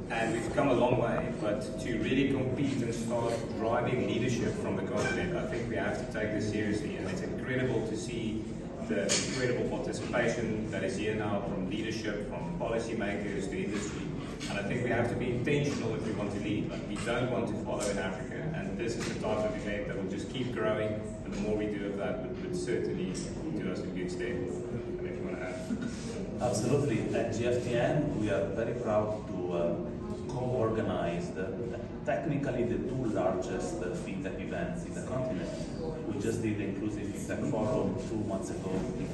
And we've come a long way, but to really compete and start driving leadership from the continent, I think we have to take this seriously. And it's incredible to see the incredible participation that is here now from leadership, from policymakers to industry. And I think we have to be intentional if we want to lead. Like, we don't want to follow in Africa. And this is the type of event that will just keep growing. And the more we do of that, would certainly do us a good step. And if you want to add. Absolutely. At GFTN, we are very proud to co-organize technically the two largest fintech events in the continent. We just did the Inclusive Fintech Forum 2 months ago in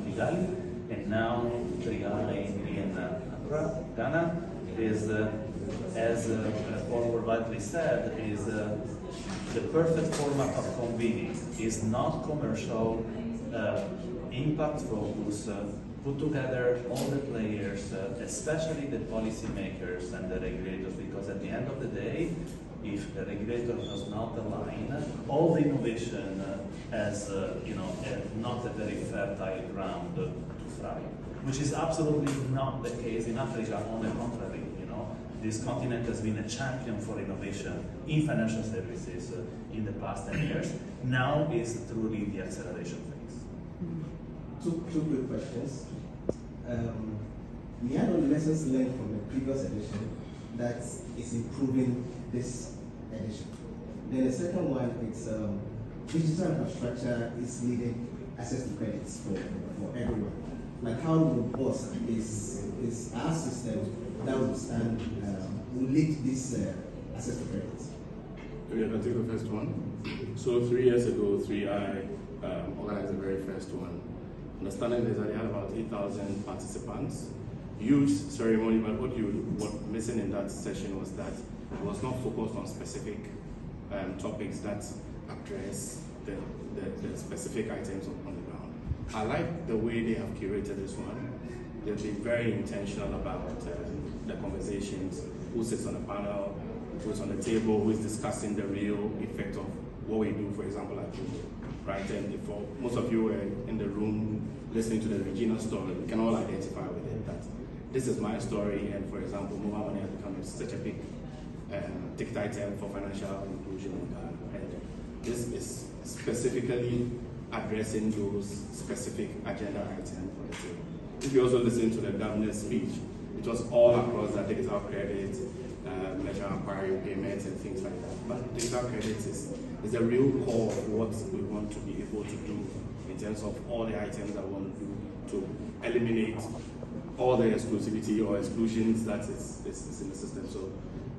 Kigali, and now Triale in Accra, Ghana, is, as Paul rightly said, is the perfect format of convening. Is not commercial, impact focus, put together all the players, especially the policymakers and the regulators, because at the end of the day, if the regulator does not align, all the innovation has not a very fertile ground to thrive, which is absolutely not the case in Africa. On the contrary, this continent has been a champion for innovation in financial services in the past 10 years. Now is truly the acceleration phase. Two quick questions. We had on lessons learned from the previous edition that is improving this edition. Then the second one, it's digital infrastructure is needing access to credits for everyone. Like, how robust is our system that will lead this access to credits? Okay, I can take the first one. So 3 years ago, 3i organized the very first one. Understanding is that they had about 8,000 participants. Huge ceremony, but what missing in that session was that it was not focused on specific topics that address the specific items on the ground. I like the way they have curated this one. They've been very intentional about the conversations, who sits on the panel, who's on the table, who is discussing the real effect of what we do, for example, at JUMO, right? And if most of you were in the room listening to the Regina story, we can all identify with it, that this is my story, and for example, mobile money has become such a big ticket item for financial inclusion in Ghana. And this is specifically addressing those specific agenda items for the table. If you also listen to the governor's speech, it was all across that digital credit, measure acquiring payments and things like that. But digital credit is the real core of what we want to be able to do in terms of all the items that we want to do to eliminate all the exclusivity or exclusions that is in the system. So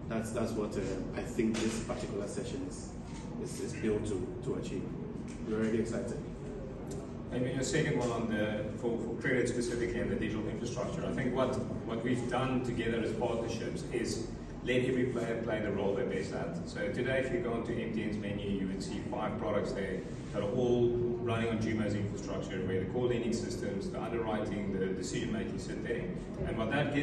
that's what I think this particular session is built to achieve. We're really excited. Maybe your second one on for credit specifically and the digital infrastructure. I think what we've done together as partnerships is let every player play the role they're best at. So today, if you go onto MTN's menu, you would see 5 products there that are all running on JUMO's infrastructure, where the core lending systems, the underwriting, the decision making sit there. And what that gives